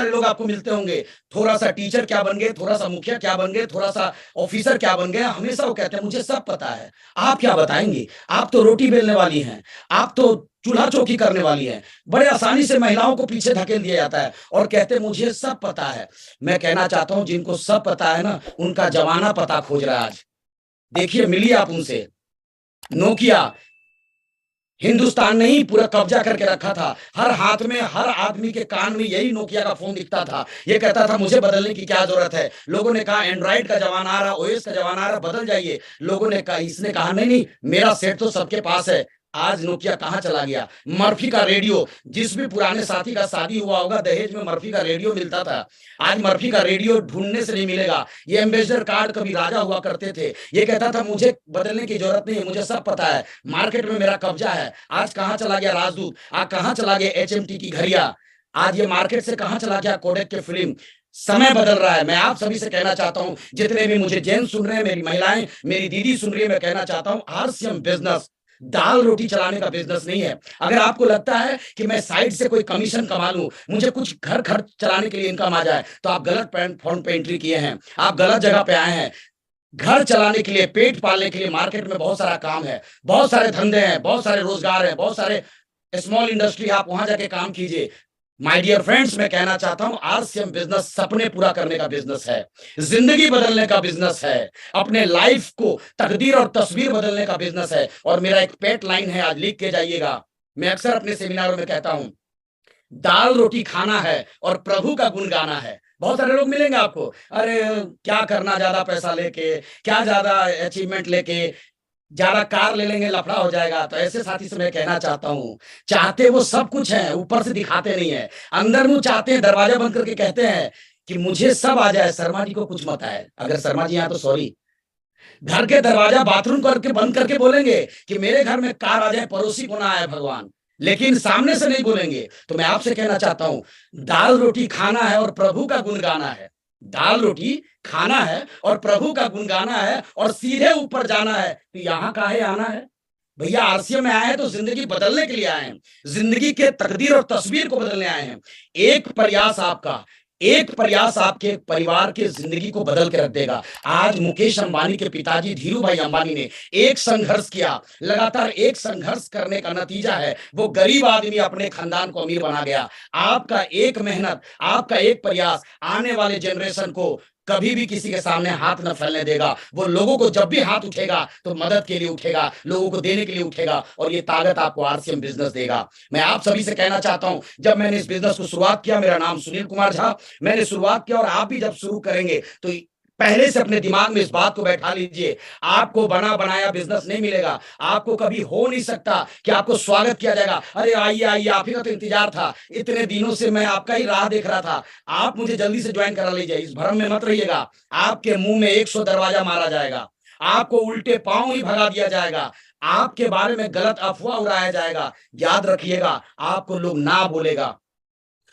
सारे लोग आपको मिलते होंगे, थोड़ा सा टीचर क्या बन गए, थोड़ा सा मुखिया क्या बन गए, थोड़ा सा ऑफिसर क्या बन गए, हमेशा वो कहते हैं मुझे सब पता है। आप क्या बताएंगे? आप तो रोटी बेलने वाली हैं, आप तो चूल्हा चौकी करने वाली हैं। बड़े आसानी से महिलाओं को पीछे धकेल दिया जाता है और कहते हैं मुझे सब पता है। मैं कहना चाहता हूं जिनको सब पता है ना, उनका जमाना पता खोज रहा है आज। देखिए, मिलिए आप उनसे। नोकिया हिंदुस्तान ने ही पूरा कब्जा करके रखा था। हर हाथ में, हर आदमी के कान में यही नोकिया का फोन दिखता था। ये कहता था मुझे बदलने की क्या जरूरत है। लोगों ने कहा एंड्रॉइड का जमाना आ रहा, ओएस का जमाना आ रहा, बदल जाइए। लोगों ने कहा, इसने कहा नहीं नहीं, मेरा सेट तो सबके पास है। आज नोकिया कहां चला गया? मर्फी का रेडियो, जिस भी पुराने साथी का शादी हुआ होगा, दहेज में मर्फी का रेडियो मिलता था। आज मर्फी का रेडियो ढूंढने से नहीं मिलेगा। ये एम्बेसडर कार्ड कभी राजा हुआ करते थे। ये कहता था मुझे बदलने की जरूरत नहीं है, मुझे सब पता है, मार्केट में मेरा कब्जा है। आज कहां चला गया राजदूत? आज कहां चला गया एचएमटी की घड़िया? आज ये मार्केट से कहां चला गया कोडेक के फिल्म? समय बदल रहा है। मैं आप सभी से कहना चाहता हूं, जितने भी मुझे जेंट्स सुन रहे हैं, मेरी महिलाएं, मेरी दीदी सुन रही है, मैं कहना चाहता हूं आरसीएम बिजनेस दाल रोटी चलाने का बिजनेस नहीं है। अगर आपको लगता है कि मैं साइड से कोई कमीशन कमा लूं, मुझे कुछ घर खर्च चलाने के लिए इनकम आ जाए, तो आप गलत प्लेटफॉर्म पे एंट्री किए हैं, आप गलत जगह पे आए हैं। घर चलाने के लिए, पेट पालने के लिए मार्केट में बहुत सारा काम है, बहुत सारे धंधे हैं, बहुत सारे रोजगार हैं, बहुत सारे स्मॉल इंडस्ट्री, आप वहां जाके काम कीजिए। माय डियर फ्रेंड्स, मैं कहना चाहता हूं आरसीएम बिजनेस सपने पूरा करने का बिजनेस है, जिंदगी बदलने का बिजनेस है, अपने लाइफ को तकदीर और तस्वीर बदलने का बिजनेस है। और मेरा एक पेट लाइन है, आज लिख के जाइएगा। मैं अक्सर अपने सेमिनारों में कहता हूं, दाल रोटी खाना है और प्रभु का गुण गाना है। बहुत सारे लोग मिलेंगे आपको, अरे क्या करना ज्यादा पैसा लेके, क्या ज्यादा अचीवमेंट लेके, ज्यादा कार ले लेंगे लफड़ा हो जाएगा। तो ऐसे साथी से मैं कहना चाहता हूं, चाहते वो सब कुछ है, ऊपर से दिखाते नहीं है। अंदर मुंह चाहते हैं, दरवाजा बंद करके कहते हैं कि मुझे सब आ जाए, शर्मा जी को कुछ मत आए। अगर शर्मा जी यहाँ तो सॉरी, घर के दरवाजा बाथरूम करके बंद करके बोलेंगे कि मेरे घर में कार आ जाए, पड़ोसी को ना आए भगवान, लेकिन सामने से नहीं बोलेंगे। तो मैं आपसे कहना चाहता हूं, दाल रोटी खाना है और प्रभु का गुण गाना है। दाल रोटी खाना है और प्रभु का गुण गाना है और सीधे ऊपर जाना है। तो यहां काहे आना है भैया? आरसीएम में आए हैं तो जिंदगी बदलने के लिए आए हैं, जिंदगी के तकदीर और तस्वीर को बदलने आए हैं। एक प्रयास आपका, एक प्रयास आपके परिवार के जिंदगी को बदल के रख देगा। आज मुकेश अंबानी के पिताजी धीरू भाई अंबानी ने एक संघर्ष किया, लगातार एक संघर्ष करने का नतीजा है वो गरीब आदमी अपने खानदान को अमीर बना गया। आपका एक मेहनत, आपका एक प्रयास आने वाले जनरेशन को कभी भी किसी के सामने हाथ न फैलने देगा। वो लोगों को जब भी हाथ उठेगा तो मदद के लिए उठेगा, लोगों को देने के लिए उठेगा, और ये ताकत आपको आरसीएम बिजनेस देगा। मैं आप सभी से कहना चाहता हूं, जब मैंने इस बिजनेस को शुरुआत किया, मेरा नाम सुनील कुमार झा, मैंने शुरुआत किया, और आप भी जब शुरू करेंगे तो पहले से अपने दिमाग में इस बात को बैठा लीजिए, आपको बना बनाया बिजनेस नहीं मिलेगा। आपको कभी हो नहीं सकता कि आपको स्वागत किया जाएगा, अरे आइए आइए, आप ही का तो इंतजार था, इतने दिनों से मैं आपका ही राह देख रहा था, आप मुझे जल्दी से ज्वाइन करा लीजिए। इस भ्रम में मत रहिएगा, आपके मुंह में 100 दरवाजा मारा जाएगा, आपको उल्टे पांव ही भगा दिया जाएगा, आपके बारे में गलत अफवाह उड़ाया जाएगा। याद रखिएगा, आपको लोग ना बोलेगा,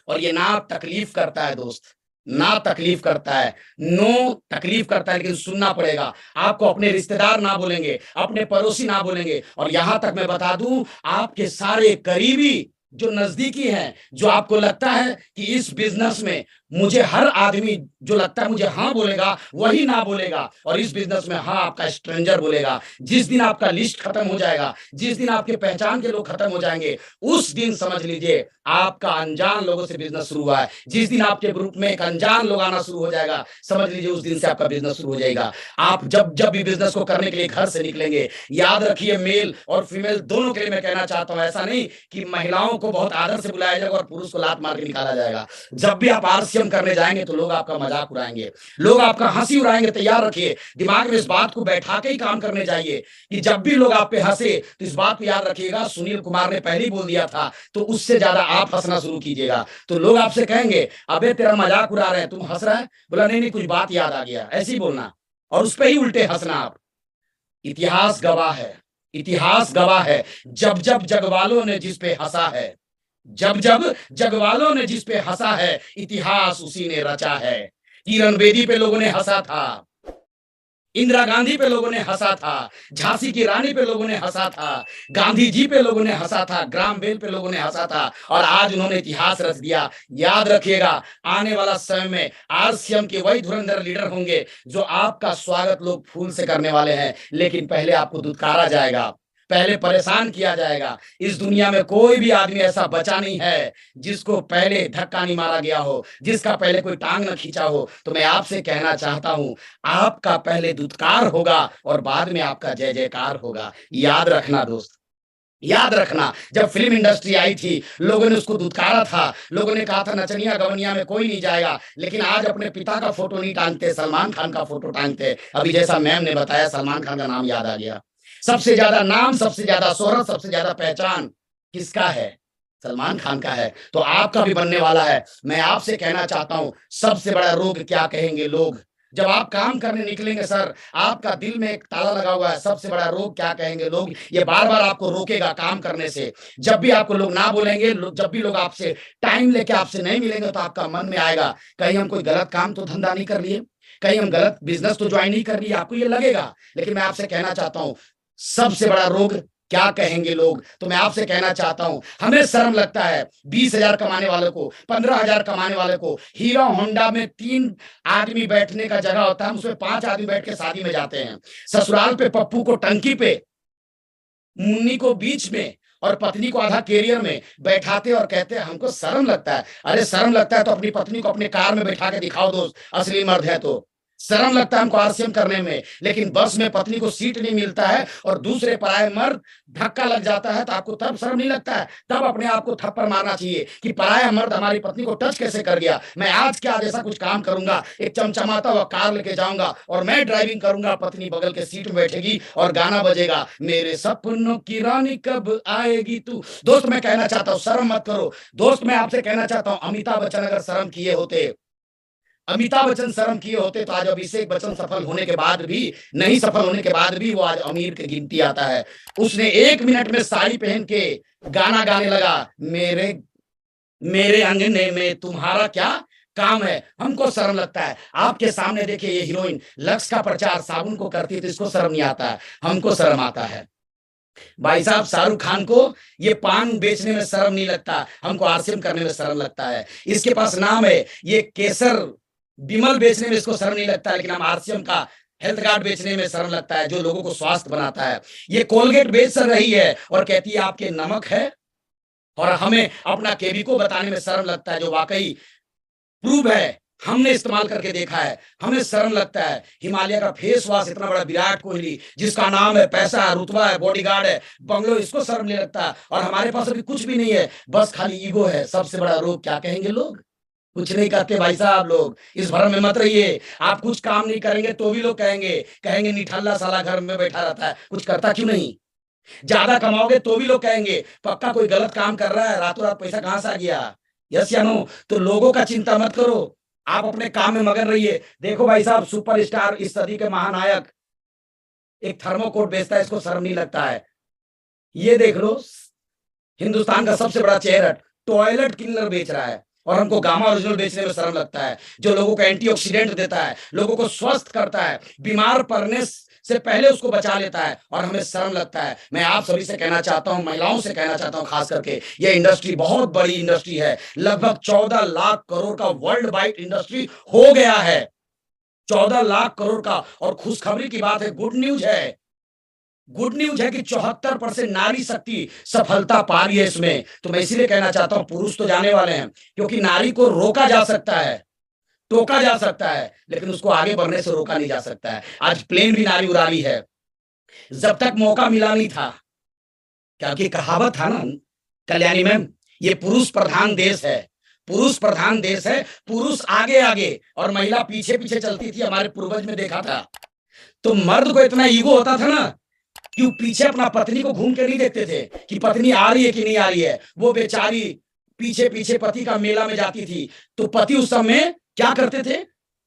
और ये ना तकलीफ करता है दोस्त, ना तकलीफ करता है, नो तकलीफ करता है, लेकिन सुनना पड़ेगा। आपको अपने रिश्तेदार ना बोलेंगे, अपने पड़ोसी ना बोलेंगे, और यहां तक मैं बता दूं, आपके सारे करीबी जो नजदीकी हैं, जो आपको लगता है कि इस बिजनेस में मुझे हर आदमी जो लगता है मुझे हाँ बोलेगा, वही ना बोलेगा, और इस बिजनेस में हाँ आपका स्ट्रेंजर बोलेगा। जिस दिन आपका लिस्ट खत्म हो जाएगा, जिस दिन आपके पहचान के लोग खत्म हो जाएंगे, उस दिन समझ लीजिए आपका अनजान लोगों से बिजनेस शुरू हुआ है। जिस दिन आपके ग्रुप में एक अनजान लोग आना शुरू हो जाएगा, समझ लीजिए उस दिन से आपका बिजनेस शुरू हो जाएगा। आप जब जब भी बिजनेस को करने के लिए घर से निकलेंगे, याद रखिए, मेल और फीमेल दोनों के लिए मैं कहना चाहता हूं, ऐसा नहीं कि महिलाओं को बहुत आदर से बुलाया जाएगा और पुरुष को लात मार के निकाला जाएगा। जब भी आप आरसीएम करने जाएंगे तो लोग आपका मजाक उड़ाएंगे, लोग आपका हंसी उड़ाएंगे। तैयार रखिए, दिमाग में इस बात को बैठा के ही काम करने जाइए कि जब भी लोग आप पे हंसे तो इस बात को याद रखिएगा, सुनील कुमार ने पहले ही बोल दिया था, तो उससे ज्यादा आप हंसना शुरू कीजिएगा। तो लोग आपसे कहेंगे अबे तेरा मजाक उड़ा रहे हैं, तुम हंस रहा है, बोला नहीं नहीं कुछ बात याद आ गया, ऐसे ही बोलना, और उस पर ही उल्टे हंसना आप। इतिहास गवाह है, इतिहास गवाह है, जब जब जगवालों ने जिस पे हंसा है, जब जब जगवालों ने जिस पे हंसा है, इतिहास उसी ने रचा है। किरण बेदी पे लोगों ने हंसा था, इंदिरा गांधी पे लोगों ने हंसा था, झांसी की रानी पे लोगों ने हंसा था, गांधी जी पे लोगों ने हंसा था, ग्राम बेल पे लोगों ने हंसा था, और आज उन्होंने इतिहास रच दिया। याद रखिएगा, आने वाला समय में आरसीएम के वही धुरंधर लीडर होंगे जो आपका स्वागत लोग फूल से करने वाले हैं, लेकिन पहले आपको दुत्कारा जाएगा, पहले परेशान किया जाएगा। इस दुनिया में कोई भी आदमी ऐसा बचा नहीं है जिसको पहले धक्का नहीं मारा गया हो, जिसका पहले कोई टांग न खींचा हो। तो मैं आपसे कहना चाहता हूं, आपका पहले दुत्कार होगा और बाद में आपका जय जयकार होगा। याद रखना दोस्त, याद रखना, जब फिल्म इंडस्ट्री आई थी लोगों ने उसको दुत्कारा था, लोगों ने कहा था नचनिया गवनिया में कोई नहीं जाएगा, लेकिन आज अपने पिता का फोटो नहीं टांगते, सलमान खान का फोटो टांगते। अभी जैसा मैम ने बताया, सलमान खान का नाम याद आ गया। सबसे ज्यादा नाम, सबसे ज्यादा शोहरत, सबसे ज्यादा पहचान किसका है? सलमान खान का है। तो आपका भी बनने वाला है। मैं आपसे कहना चाहता हूं, सबसे बड़ा रोग क्या कहेंगे लोग? जब आप काम करने निकलेंगे सर, आपका दिल में एक ताला लगा हुआ है, सबसे बड़ा रोग क्या कहेंगे लोग, ये बार बार आपको रोकेगा काम करने से। जब भी आपको लोग ना बोलेंगे, जब भी लोग आपसे टाइम लेके आपसे नहीं मिलेंगे, तो आपका मन में आएगा कहीं हम कोई गलत काम तो धंधा नहीं कर लिए, कहीं हम गलत बिजनेस तो ज्वाइन नहीं कर लिए, आपको ये लगेगा। लेकिन मैं आपसे कहना चाहता हूं, सबसे बड़ा रोग क्या कहेंगे लोग? तो मैं आपसे कहना चाहता हूं, हमें शर्म लगता है 20,000 कमाने वाले को, 15,000 कमाने वाले को, हीरो होंडा में 3 आदमी बैठने का जगह होता है, उसमें 5 आदमी बैठ के शादी में जाते हैं। ससुराल पे पप्पू को टंकी पे, मुन्नी को बीच में और पत्नी को आधा कैरियर में बैठाते और कहते हैं हमको शर्म लगता है। अरे शर्म लगता है तो अपनी पत्नी को अपने कार में बैठा के दिखाओ दोस्त, असली मर्द है तो। शर्म लगता है हमको आरसीएम करने में, लेकिन बस में पत्नी को सीट नहीं मिलता है और दूसरे पराये मर्द धक्का लग जाता है, तो आपको तब शर्म नहीं लगता है? तब अपने आप को थप्पड़ मारना चाहिए कि पराया मर्द हमारी पत्नी को टच कैसे कर गया। मैं आज क्या ऐसा कुछ काम करूंगा, एक चमचमाता हुआ कार लेके जाऊंगा और मैं ड्राइविंग करूंगा, पत्नी बगल के सीट में बैठेगी और गाना बजेगा, मेरे सपनों की रानी कब आएगी तू। दोस्त मैं कहना चाहता हूँ, शर्म मत करो। दोस्त मैं आपसे कहना चाहता हूँ, अमिताभ बच्चन अगर शर्म किए होते, अमिताभ बच्चन शर्म किए होते, तो आज अभिषेक बच्चन सफल होने के बाद भी, नहीं सफल होने के बाद भी वो आज अमीर की गिनती आता है। उसने 1 मिनट में साड़ी पहन के गाना गाने लगा, मेरे मेरे अंगने में तुम्हारा क्या काम है। हमको शर्म लगता है। आपके सामने देखिए, ये हीरोइन लक्स का प्रचार साबुन को करती है, तो इसको शर्म नहीं आता है, हमको शर्म आता है। भाई साहब, शाहरुख खान को ये पान बेचने में शर्म नहीं लगता, हमको आरसीएम करने में शर्म लगता है। इसके पास नाम है, ये केसर विमल बेचने में इसको शर्म नहीं लगता, लेकिन हम आरसीएम का हेल्थ कार्ड बेचने में शर्म लगता है, जो लोगों को स्वास्थ्य बनाता है। ये कोलगेट बेच रही है और कहती है आपके नमक है, और हमें अपना केवी को बताने में शर्म लगता है, जो वाकई प्रूव है, हमने इस्तेमाल करके देखा है, हमें शर्म लगता है। हिमालय का फेस वॉश इतना बड़ा विराट कोहली, जिसका नाम है, पैसा है, रुतबा है, बॉडीगार्ड है, बंगलो, इसको शर्म नहीं लगता। और हमारे पास अभी कुछ भी नहीं है, बस खाली ईगो है। सबसे बड़ा रोग क्या कहेंगे लोग? कुछ नहीं करते भाई साहब लोग, इस भरम में मत रहिए। आप कुछ काम नहीं करेंगे तो भी लोग कहेंगे निठल्ला साला घर में बैठा रहता है, कुछ करता क्यों नहीं। ज्यादा कमाओगे तो भी लोग कहेंगे पक्का कोई गलत काम कर रहा है, रातों रात पैसा कहां से आ गया। यस या नो? तो लोगों का चिंता मत करो, आप अपने काम में मगन रहिए। देखो भाई साहब, सुपरस्टार, इस सदी के महानायक एक थर्मोकोट बेचता है, इसको शर्म नहीं लगता है। ये देख लो, हिंदुस्तान का सबसे बड़ा चेहरा टॉयलेट क्लीनर बेच रहा है, और हमको गामा ओरिजिनल बेचने में शर्म लगता है, जो लोगों को एंटीऑक्सीडेंट देता है, लोगों को स्वस्थ करता है, बीमार पड़ने से पहले उसको बचा लेता है, और हमें शर्म लगता है। मैं आप सभी से कहना चाहता हूं, महिलाओं से कहना चाहता हूं खास करके, यह इंडस्ट्री बहुत बड़ी इंडस्ट्री है, लगभग 14 लाख करोड़ का वर्ल्ड वाइड इंडस्ट्री हो गया है, 14 लाख करोड़ का। और खुशखबरी की बात है, गुड न्यूज है, गुड न्यूज है कि 74% नारी शक्ति सफलता पा रही है इसमें। तो मैं इसीलिए कहना चाहता हूं, पुरुष तो जाने वाले हैं, क्योंकि नारी को रोका जा सकता है, टोका जा सकता है, लेकिन उसको आगे बढ़ने से रोका नहीं जा सकता है। आज प्लेन भी नारी उड़ा रही है, जब तक मौका मिला नहीं था। क्योंकि कहावत था ना कल्याणी मैम, ये पुरुष प्रधान देश है, पुरुष प्रधान देश है, पुरुष आगे आगे और महिला पीछे पीछे चलती थी। हमारे पूर्वज में देखा था। तो मर्द को इतना ईगो होता था ना, क्यों पीछे अपना पत्नी को घूम के नहीं देखते थे कि पत्नी आ रही है कि नहीं आ रही है। वो बेचारी पीछे पीछे पति का मेला में जाती थी, तो पति उस समय क्या करते थे,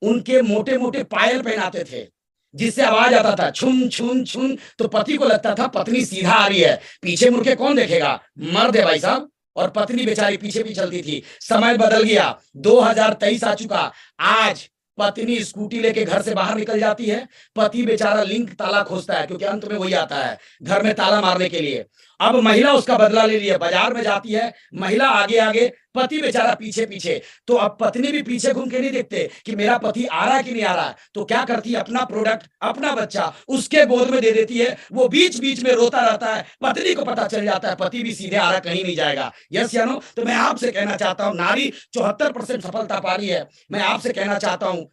उनके मोटे मोटे पायल पहनाते थे, जिससे आवाज आता था छुन छुन छुन। तो पति को लगता था पत्नी सीधा आ रही है, पीछे मुड़ के कौन देखेगा, मर्द है भाई साहब, और पत्नी बेचारी पीछे भी चलती थी। समय बदल गया, 2023 आ चुका, आज पत्नी स्कूटी लेके घर से बाहर निकल जाती है, पति बेचारा लिंक ताला खोजता है, क्योंकि अंत में वही आता है घर में ताला मारने के लिए। अब महिला उसका बदला ले लिया, बाजार में जाती है, महिला आगे आगे, पति बेचारा पीछे पीछे। तो अब पत्नी भी पीछे घूम के नहीं देखते कि मेरा पति आ रहा है कि नहीं आ रहा है, तो क्या करती है, अपना प्रोडक्ट, अपना बच्चा उसके गोद में दे देती है। वो बीच बीच में रोता रहता है, पत्नी को पता चल जाता है, पति भी सीधे आ रहा, कहीं नहीं जाएगा। यस या नो? तो मैं आपसे कहना चाहता हूं, नारी 74% सफलता पा रही है। मैं आपसे कहना चाहता हूं,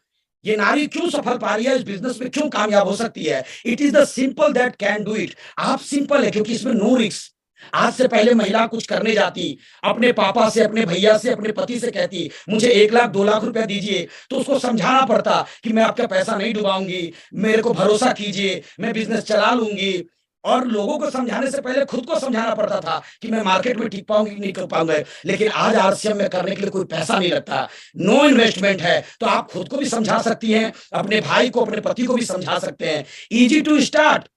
ये नारी क्यों सफल पा रही है, इस बिजनेस में क्यों कामयाब हो सकती है? It is the simple that can do it. आप सिंपल है, क्योंकि इसमें नो रिस्क। आज से पहले महिला कुछ करने जाती, अपने पापा से, अपने भैया से, अपने पति से कहती मुझे 1 लाख 2 लाख रुपया दीजिए, तो उसको समझाना पड़ता कि मैं आपका पैसा नहीं डुबाऊंगी, मेरे को भरोसा कीजिए, मैं बिजनेस चला लूंगी। और लोगों को समझाने से पहले खुद को समझाना पड़ता था कि मैं मार्केट में टिक पाऊंगी नहीं कर पाऊंगा। लेकिन आज आरसीएम में करने के लिए कोई पैसा नहीं लगता, नो इन्वेस्टमेंट है, तो आप खुद को भी समझा सकती हैं, अपने भाई को, अपने पति को भी समझा सकते हैं। इजी टू स्टार्ट,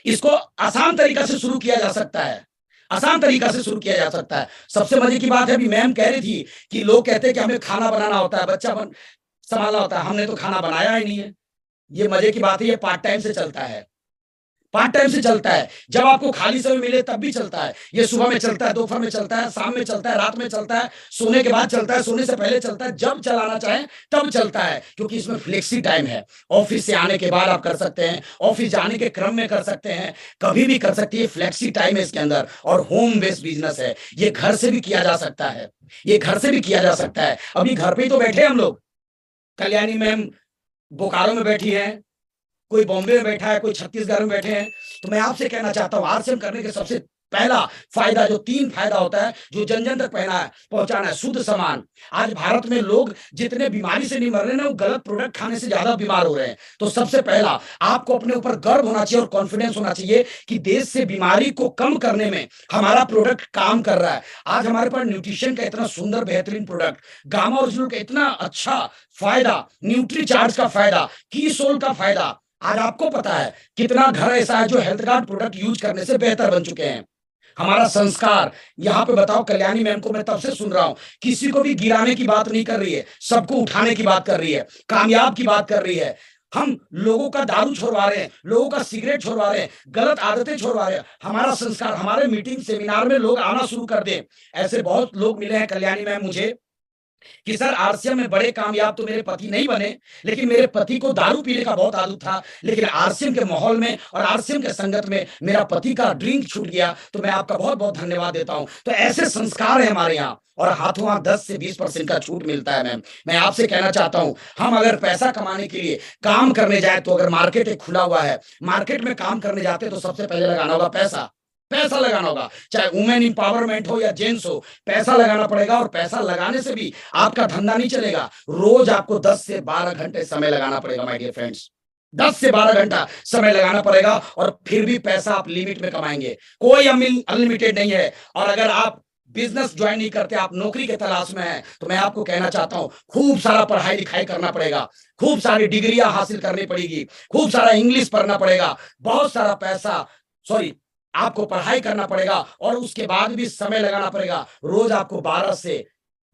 इसको आसान तरीका से शुरू किया जा सकता है, आसान तरीका से शुरू किया जा सकता है। सबसे मजे की बात है, अभी मैम कह रही थी कि लोग कहते हैं कि हमें खाना बनाना होता है, बच्चा संभालना होता है, हमने तो खाना बनाया ही नहीं है। ये मजे की बात है, ये पार्ट टाइम से चलता है, पार्ट टाइम से चलता है। जब आपको खाली समय मिले तब भी चलता है। ये सुबह में चलता है, दोपहर में चलता है, शाम में चलता है, रात में चलता है, सोने के बाद चलता है, सोने से पहले चलता है, जब चलाना चाहे तब चलता है, क्योंकि इसमें फ्लेक्सी टाइम है। ऑफिस से आने के बाद आप कर सकते हैं, ऑफिस जाने के क्रम में कर सकते हैं, कभी भी कर सकती है, फ्लेक्सी टाइम है इसके अंदर। और होम बेस्ड बिजनेस है, ये घर से भी किया जा सकता है, ये घर से भी किया जा सकता है। अभी घर पे ही तो बैठे हम लोग, कल्याणी मैम बोकारो में बैठी है, कोई बॉम्बे में बैठा है, कोई छत्तीसगढ़ में बैठे हैं। तो मैं आपसे कहना चाहता हूं, आरसीएम करने के सबसे पहला फायदा, जो 3 फायदा होता है, जो जन जन तक पहुंचाना है, शुद्ध सामान। आज भारत में लोग जितने बीमारी से नहीं मर रहे ना, वो गलत प्रोडक्ट खाने से ज्यादा बीमार हो रहे हैं। तो सबसे पहला आपको अपने ऊपर गर्व होना चाहिए और कॉन्फिडेंस होना चाहिए कि देश से बीमारी को कम करने में हमारा प्रोडक्ट काम कर रहा है। आज हमारे पास न्यूट्रिशन का इतना सुंदर बेहतरीन प्रोडक्ट, गामा ओरिजिनल का इतना अच्छा फायदा, न्यूट्री चार्ज का फायदा, कीसोल का फायदा। आज आपको पता है कितना घर ऐसा है जो हेल्थ कार्ड प्रोडक्ट यूज करने से बेहतर बन चुके हैं। हमारा संस्कार, यहाँ पे बताओ, कल्याणी मैम को मैं तब से सुन रहा हूं, किसी को भी गिराने की बात नहीं कर रही है, सबको उठाने की बात कर रही है, कामयाब की बात कर रही है। हम लोगों का दारू छोड़वा रहे हैं, लोगों का सिगरेट छोड़वा रहे हैं, गलत आदतें छोड़वा रहे हैं। हमारा संस्कार, हमारे मीटिंग सेमिनार में लोग आना शुरू कर दें। ऐसे बहुत लोग मिले हैं कल्याणी मैम मुझे कि सर आरसीएम में बड़े कामयाब तो मेरे पति नहीं बने, लेकिन मेरे पति को दारू पीने का बहुत आदत था, लेकिन आरसीएम के माहौल में और आरसीएम के संगत में मेरा पति का ड्रिंक छूट गया। तो मैं आपका बहुत बहुत धन्यवाद देता हूं। तो ऐसे संस्कार है हमारे यहाँ, और हाथों हाथ 10 से 20% का छूट मिलता है। मैम मैं आपसे कहना चाहता हूं, हम अगर पैसा कमाने के लिए काम करने जाए, तो अगर मार्केट एक खुला हुआ है, मार्केट में काम करने जाते तो सबसे पहले लगाना होगा पैसा, पैसा लगाना होगा। चाहे वुमेन इंपावरमेंट हो या जेंट्स हो, पैसा लगाना पड़ेगा। और पैसा लगाने से भी आपका धंधा नहीं चलेगा, रोज आपको 10 से 12 घंटे समय लगाना पड़ेगा माय डियर फ्रेंड्स, 10 से 12 घंटा समय लगाना पड़ेगा, और फिर भी पैसा आप लिमिट में कमाएंगे। कोई अनलिमिटेड नहीं है। और अगर आप बिजनेस ज्वाइन नहीं करते, आप नौकरी के तलाश में हैं, तो मैं आपको कहना चाहता हूं, खूब सारा पढ़ाई लिखाई करना पड़ेगा, खूब सारी डिग्रियां हासिल करनी पड़ेगी, खूब सारा इंग्लिश पढ़ना पड़ेगा, बहुत सारा पैसा, सॉरी, आपको पढ़ाई करना पड़ेगा, और उसके बाद भी समय लगाना पड़ेगा। रोज आपको 12 से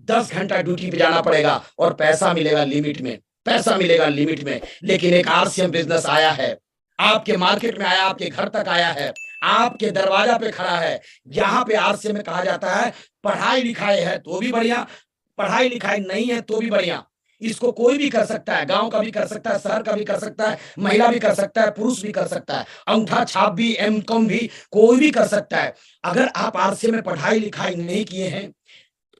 10 घंटा ड्यूटी पे जाना पड़ेगा, और पैसा मिलेगा लिमिट में, पैसा मिलेगा लिमिट में। लेकिन एक आरसीएम बिजनेस आया है, आपके मार्केट में आया, आपके घर तक आया है, आपके दरवाजा पे खड़ा है। यहाँ पे आरसीएम में कहा जाता है, पढ़ाई लिखाई है तो भी बढ़िया, पढ़ाई लिखाई नहीं है तो भी बढ़िया। इसको कोई भी कर सकता है, गांव का भी कर सकता है, शहर का भी कर सकता है, महिला भी कर सकता है, पुरुष भी कर सकता है, अंगूठा छाप भी, एमकॉम भी, कोई भी कर सकता है। अगर आप आरसीएम में पढ़ाई लिखाई नहीं किए हैं,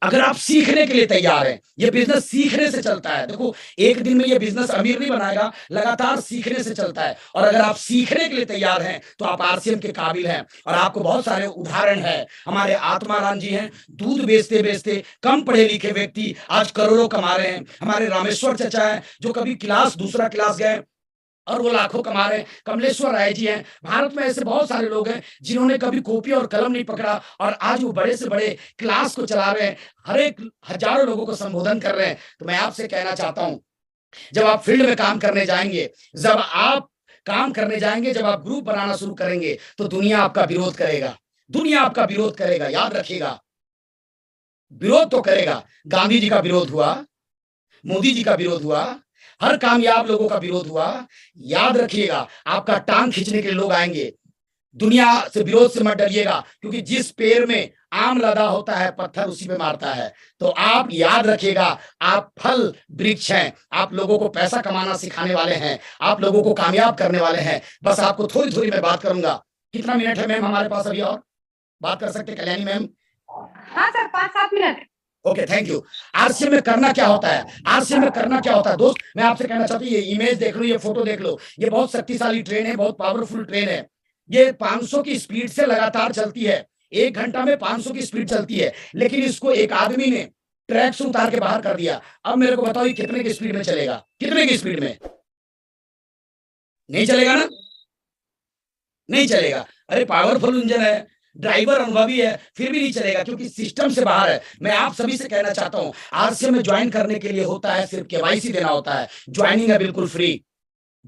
अगर आप सीखने के लिए तैयार हैं, ये बिजनेस सीखने से चलता है। देखो, एक दिन में ये बिजनेस अमीर नहीं बनाएगा, लगातार सीखने से चलता है। और अगर आप सीखने के लिए तैयार हैं, तो आप आरसीएम के काबिल हैं। और आपको बहुत सारे उदाहरण हैं, हमारे आत्माराम जी हैं, दूध बेचते बेचते कम पढ़े लिखे व्यक्ति आज करोड़ों कमा रहे हैं। हमारे रामेश्वर चचा है, जो कभी दूसरा क्लास गए और वो लाखों कमा रहे हैं। कमलेश्वर राय जी हैं। भारत में ऐसे बहुत सारे लोग हैं जिन्होंने कभी कॉपी और कलम नहीं पकड़ा, और आज वो बड़े से बड़े क्लास को चला रहे हैं, हर एक हजारों लोगों को संबोधन कर रहे हैं। तो मैं आपसे कहना चाहता हूं, जब आप फील्ड में काम करने जाएंगे, जब आप काम करने जाएंगे, जब आप ग्रुप बनाना शुरू करेंगे, तो दुनिया आपका विरोध करेगा, दुनिया आपका विरोध करेगा। याद रखिएगा, विरोध तो करेगा। गांधी जी का विरोध हुआ, मोदी जी का विरोध हुआ, हर कामयाब लोगों का विरोध हुआ। याद रखिएगा, आपका टांग खींचने के लिए लोग आएंगे। दुनिया से विरोध से मत डरिएगा, क्योंकि जिस पेड़ में आम लदा होता है पत्थर उसी पे मारता है। तो आप याद रखिएगा, आप फल वृक्ष हैं, आप लोगों को पैसा कमाना सिखाने वाले हैं, आप लोगों को कामयाब करने वाले हैं। बस आपको थोड़ी थोड़ी मैं बात करूंगा। कितना मिनट है मैम हमारे पास अभी और बात कर सकते कल्याणी मैम? हाँ sir, 5-7 minute. Okay, thank you. RCM में करना क्या होता है? आरसीएम में करना क्या होता है दोस्त, मैं आपसे कहना चाहता हूँ, ये इमेज देख लो, ये फोटो देख लो, ये बहुत शक्तिशाली ट्रेन है, बहुत पावरफुल ट्रेन है। ये 500 की स्पीड से लगातार चलती है, 1 घंटा में 500 की स्पीड चलती है। लेकिन इसको एक आदमी ने ट्रैक से उतार के बाहर कर दिया। अब मेरे को बताओ, ये कितने की स्पीड में चलेगा? कितने की स्पीड में? नहीं चलेगा ना, नहीं चलेगा। अरे पावरफुल इंजन है, ड्राइवर अनुभवी है, फिर भी नहीं चलेगा, क्योंकि सिस्टम से बाहर है। मैं आप सभी से कहना चाहता हूं, आरसीएम में ज्वाइन करने के लिए होता है सिर्फ केवाईसी देना होता है। ज्वाइनिंग है बिल्कुल फ्री,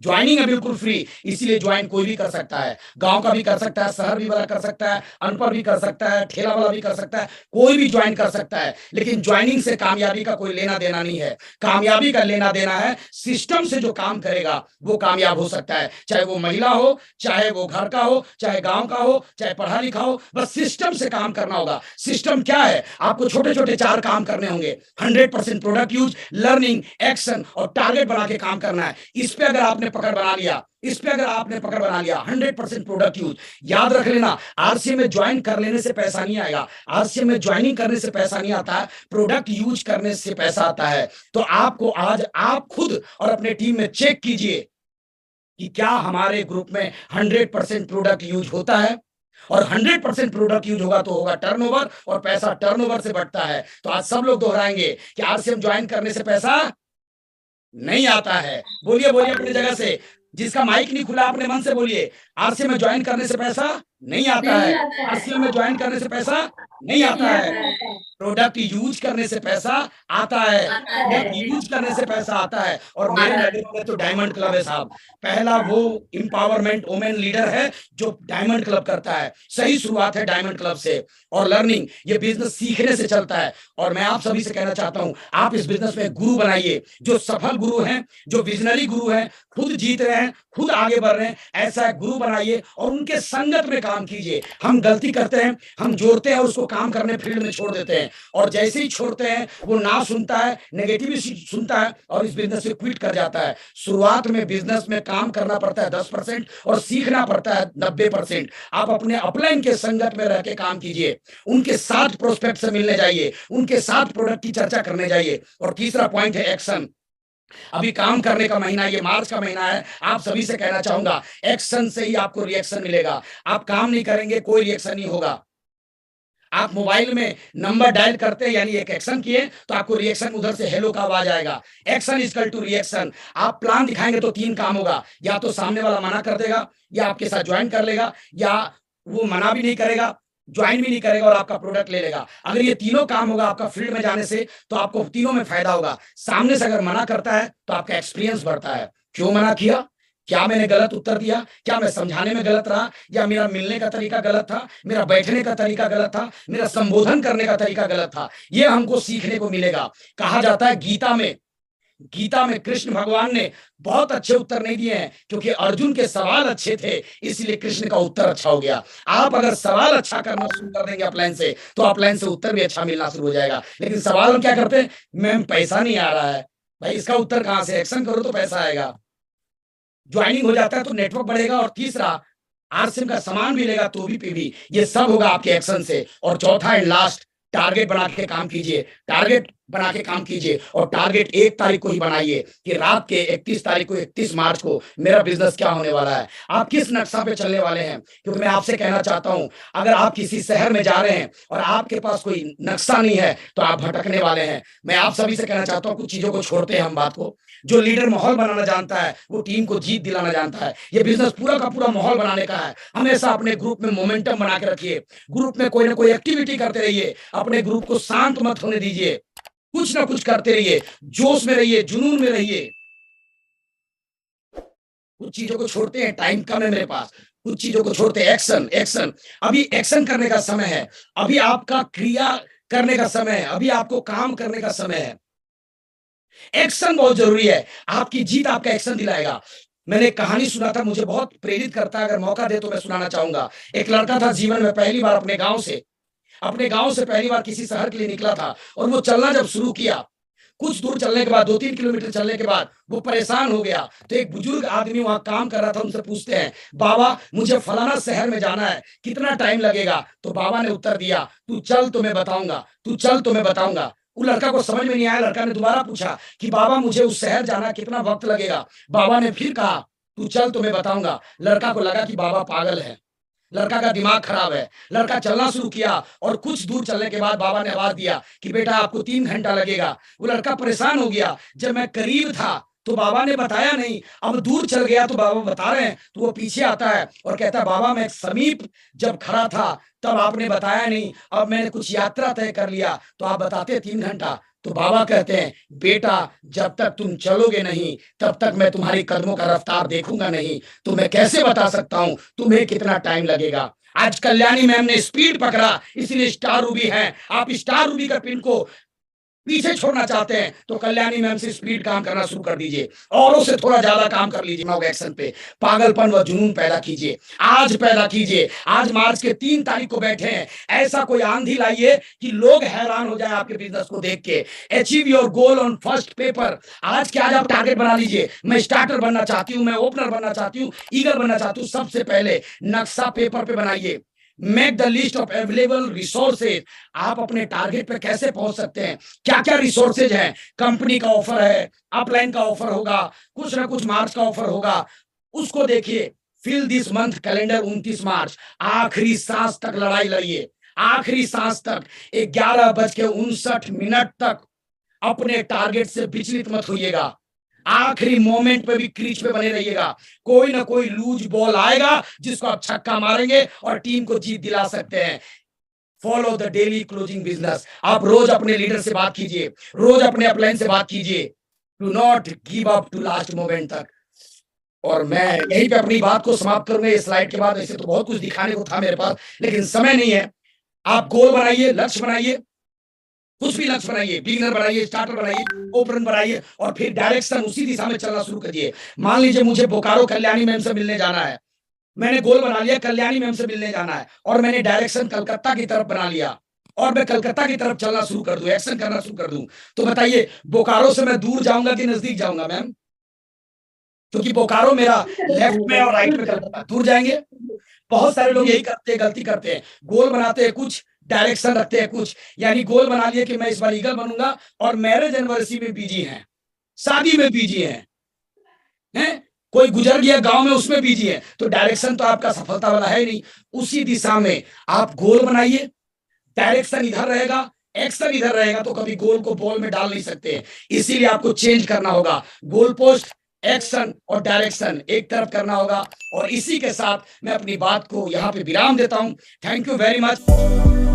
ज्वाइनिंग है बिल्कुल फ्री। इसीलिए ज्वाइन कोई भी कर सकता है, गांव का भी कर सकता है, शहर भी वाला कर सकता है, अनपढ़ भी कर सकता है, ठेला वाला भी कर सकता है, कोई भी ज्वाइन कर सकता है। लेकिन ज्वाइनिंग से कामयाबी का कोई लेना देना नहीं है। कामयाबी का लेना देना है सिस्टम से। जो काम करेगा वो कामयाब हो सकता है, चाहे वो महिला हो, चाहे वो घर का हो, चाहे गांव का हो, चाहे पढ़ा लिखा हो। बस सिस्टम से काम करना होगा। सिस्टम क्या है? आपको छोटे छोटे 4 काम करने होंगे। 100% प्रोडक्ट यूज, लर्निंग, एक्शन और टारगेट बना के काम करना है। इस पे अगर आपने पकड़ बना लिया, इस पे अगर आपने पकड़ बना लिया, 100% प्रोडक्ट यूज। याद रख लेना, आरसीएम में ज्वाइन कर लेने से पैसा नहीं आएगा, आरसीएम में ज्वाइनिंग करने से पैसा नहीं आता है, प्रोडक्ट यूज करने से पैसा आता है। तो आपको आज आप खुद और अपने टीम में चेक कीजिए कि क्या हमारे ग्रुप में 100% प्रोडक्ट यूज होता है। और 100% प्रोडक्ट यूज होगा तो होगा टर्नओवर, और पैसा टर्नओवर से बढ़ता है। तो आज सब लोग दोहराएंगे कि आरसीएम ज्वाइन करने से पैसा नहीं आता है। बोलिए बोलिए अपनी जगह से, जिसका माइक नहीं खुला अपने मन से बोलिए, आरसीएम में ज्वाइन करने से पैसा नहीं आता है, आरसीएम में ज्वाइन करने से पैसा नहीं आता है। प्रोडक्ट यूज करने से पैसा आता है, प्रोडक्ट यूज करने से पैसा आता है। और मेरे नजर में तो डायमंड क्लब है साहब, पहला वो इंपावरमेंट वुमेन लीडर है जो डायमंड क्लब करता है। सही शुरुआत है डायमंड क्लब से। और लर्निंग, ये बिजनेस सीखने से चलता है। और मैं आप सभी से कहना चाहता हूं, आप इस बिजनेस में गुरु बनाइए। जो सफल गुरु हैं, जो विजनरी गुरु हैं, खुद जीत रहे हैं, खुद आगे बढ़ रहे हैं, ऐसा गुरु बनाइए और उनके संगत में काम कीजिए। हम गलती करते हैं, हम जोड़ते हैं, उसको काम करने फील्ड में छोड़ देते हैं, और जैसे ही छोड़ते हैं वो ना सुनता है, नेगेटिव सुनता है और इस बिजनेस से क्विट कर जाता है। शुरुआत में बिजनेस में काम करना पड़ता है 10% और सीखना पड़ता है 90%। आप अपने अपलाइन के संगत में रह के काम कीजिए, उनके साथ प्रोस्पेक्ट से मिलने जाइए, उनके साथ प्रोडक्ट की चर्चा करने जाइए। और तीसरा पॉइंट है एक्शन। अभी काम करने का महीना, ये मार्च का महीना है, आप सभी से कहना चाहूंगा, एक्शन से ही आपको रिएक्शन मिलेगा। आप काम नहीं करेंगे, कोई रिएक्शन नहीं होगा। आप मोबाइल में नंबर डायल करते हैं, यानी एक एक्शन किए तो आपको रिएक्शन उधर से हेलो का आवाज आएगा। Action equal to reaction. आप प्लान दिखाएंगे तो 3 काम होगा, या तो सामने वाला मना कर देगा, या आपके साथ ज्वाइन कर लेगा, या वो मना भी नहीं करेगा, ज्वाइन भी नहीं करेगा और आपका प्रोडक्ट ले लेगा। अगर ये तीनों काम होगा आपका फील्ड में जाने से, तो आपको तीनों में फायदा होगा। सामने से अगर मना करता है तो आपका एक्सपीरियंस बढ़ता है। क्यों मना किया? क्या मैंने गलत उत्तर दिया? क्या मैं समझाने में गलत रहा, या मेरा मिलने का तरीका गलत था, मेरा बैठने का तरीका गलत था, मेरा संबोधन करने का तरीका गलत था? ये हमको सीखने को मिलेगा। कहा जाता है गीता में कृष्ण भगवान ने बहुत अच्छे उत्तर नहीं दिए हैं, क्योंकि अर्जुन के सवाल अच्छे थे, इसलिए कृष्ण का उत्तर अच्छा हो गया। आप अगर सवाल अच्छा करना शुरू कर देंगे अपलाइन से, तो अपलाइन से उत्तर भी अच्छा मिलना शुरू हो जाएगा। लेकिन सवाल हम क्या करते हैं, मैम पैसा नहीं आ रहा है, भाई इसका उत्तर कहां से? एक्शन करो तो पैसा आएगा। ज्वाइनिंग हो जाता है तो नेटवर्क बढ़ेगा। और तीसरा, आरसीएम का सामान मिलेगा तो भी ये सब होगा आपके एक्शन से। और चौथा एंड लास्ट, टारगेट बना के काम कीजिए, टारगेट बना के काम कीजिए। और टारगेट 1 तारीख को ही बनाइए कि रात के 31 तारीख को, 31 मार्च को मेरा बिजनेस क्या होने वाला है, आप किस नक्शा पे चलने वाले हैं। क्योंकि मैं आपसे कहना चाहता हूं, अगर आप किसी शहर में जा रहे हैं और आपके पास कोई नक्शा नहीं है तो आप भटकने वाले हैं। मैं आप सभी से कहना चाहता हूं, कुछ चीजों को छोड़ते हैं हम बात को। जो लीडर माहौल बनाना जानता है वो टीम को जीत दिलाना जानता है। ये बिजनेस पूरा का पूरा माहौल बनाने का है। हमेशा अपने ग्रुप में मोमेंटम बना के रखिए, ग्रुप में कोई ना कोई एक्टिविटी करते रहिए, अपने ग्रुप को शांत मत होने दीजिए, कुछ ना कुछ करते रहिए, जोश में रहिए, जुनून में रहिए। कुछ चीजों को छोड़ते हैं, टाइम कम है मेरे पास, कुछ चीजों को छोड़ते हैं। एक्शन एक्शन, अभी एक्शन करने का समय है, अभी आपका क्रिया करने का समय है, अभी आपको काम करने का समय है। एक्शन बहुत जरूरी है। आपकी जीत आपका एक्शन दिलाएगा। मैंने एक कहानी सुना था, मुझे बहुत प्रेरित करता है, अगर मौका दे तो मैं सुनाना चाहूंगा। एक लड़का था, जीवन में पहली बार अपने गांव से पहली बार किसी शहर के लिए निकला था, और वो चलना जब शुरू किया, कुछ दूर चलने के बाद, 2-3 किलोमीटर चलने के बाद वो परेशान हो गया। तो एक बुजुर्ग आदमी वहां काम कर रहा था, उनसे पूछते हैं, बाबा मुझे फलाना शहर में जाना है, कितना टाइम लगेगा? तो बाबा ने उत्तर दिया, तू चल तो मैं बताऊंगा, तू चल तो मैं बताऊंगा। वो लड़का को समझ में नहीं आया। लड़का ने दोबारा पूछा कि बाबा मुझे उस शहर जाना, कितना वक्त लगेगा? बाबा ने फिर कहा, तू चल तो मैं बताऊंगा। लड़का को लगा कि बाबा पागल है, लड़का का दिमाग खराब है। लड़का चलना शुरू किया, और कुछ दूर चलने के बाद बाबा ने आवाज दिया कि बेटा आपको 3 घंटा लगेगा। वो लड़का परेशान हो गया, जब मैं करीब था तो बाबा ने बताया नहीं, अब दूर चल गया तो बाबा बता रहे हैं। तो वो पीछे आता है और कहता है, बाबा मैं समीप जब खड़ा था तब आपने बताया नहीं, अब मैंने कुछ यात्रा तय कर लिया तो आप बताते 3 घंटा। तो बाबा कहते हैं, बेटा जब तक तुम चलोगे नहीं तब तक मैं तुम्हारी कदमों का रफ्तार देखूंगा नहीं, तो मैं कैसे बता सकता हूं तुम्हें कितना टाइम लगेगा। आज कल्याणी मैम ने स्पीड पकड़ा, इसलिए स्टार रूबी है। आप स्टार रूबी का पिन को पीछे छोड़ना चाहते हैं तो कल्याणी मैम से स्पीड काम करना शुरू कर दीजिए, औरों से थोड़ा ज्यादा काम कर लीजिए। एक्शन पे पागलपन व जुनून पैदा कीजिए, आज पैदा कीजिए। आज मार्च के 3 तारीख को बैठे हैं, ऐसा कोई आंधी लाइए कि लोग हैरान हो जाए आपके बिजनेस को देख के। Achieve your goal on first paper. आज के आज आप टारगेट बना लीजिए, मैं स्टार्टर बनना चाहती हूं, मैं ओपनर बनना चाहती हूँ, ईगल बनना चाहती हूँ। सबसे पहले नक्शा पेपर पे बनाइए। Make the list of available resources. आप अपने टारगेट पे कैसे पहुंच सकते हैं, क्या क्या रिसोर्सेज हैं। कंपनी का ऑफर है, अपलाइन का ऑफर होगा, कुछ ना कुछ मार्च का ऑफर होगा, उसको देखिए। फिल दिस मंथ कैलेंडर 29 मार्च, आखिरी सांस तक लड़ाई लड़िए, आखिरी सांस तक। 11:59 तक अपने टारगेट से विचलित मत होइएगा। आखिरी मोमेंट पे भी क्रीज पे बने रहिएगा। कोई ना कोई लूज बॉल आएगा जिसको आप छक्का मारेंगे और टीम को जीत दिला सकते हैं। Follow the daily closing business. आप रोज अपने लीडर से बात कीजिए, रोज अपने अपलाइन से बात कीजिए। Do not give up to last moment तक। और मैं यहीं पे अपनी बात को समाप्त करूंगा। इस स्लाइड के बाद ऐसे तो बहुत कुछ दिखाने को था मेरे पास, लेकिन समय नहीं है। आप गोल बनाइए, लक्ष्य बनाइए, कुछ भी लक्ष्य बनाइए, बिगिनर बनाइए, स्टार्टर बनाइए, ओपनर बनाइए, और फिर डायरेक्शन उसी दिशा में चलना शुरू करिए। मान लीजिए मुझे बोकारो कल्याणी मैम से मिलने जाना है, मैंने गोल बना लिया कल्याणी मैम से मिलने जाना है, और मैंने डायरेक्शन कलकत्ता की तरफ बना लिया, और मैं कलकत्ता की तरफ चलना शुरू कर दूं, एक्शन करना शुरू कर दूं। तो बताइए बोकारो से मैं दूर जाऊंगा कि नजदीक जाऊंगा मैम? क्योंकि बोकारो मेरा लेफ्ट में और राइट में, कलकत्ता दूर जाएंगे। बहुत सारे लोग यही करते हैं, गलती करते हैं। गोल बनाते हैं कुछ, डायरेक्शन रखते हैं कुछ। यानी गोल बना लिए कि मैं इस बार ईगल बनूंगा, और मैरिज एनिवर्सरी में बिजी हैं, शादी में बिजी हैं, कोई गुजर गया गांव में उसमें बिजी है। तो डायरेक्शन तो आपका सफलता वाला है ही नहीं। उसी दिशा में आप गोल बनाइए, डायरेक्शन इधर रहेगा, एक्शन इधर रहेगा, तो कभी गोल को बॉल में डाल नहीं सकते। इसीलिए आपको चेंज करना होगा। गोल पोस्ट, एक्शन और डायरेक्शन एक तरफ करना होगा। और इसी के साथ मैं अपनी बात को यहां पे विराम देता हूं। Thank you very much.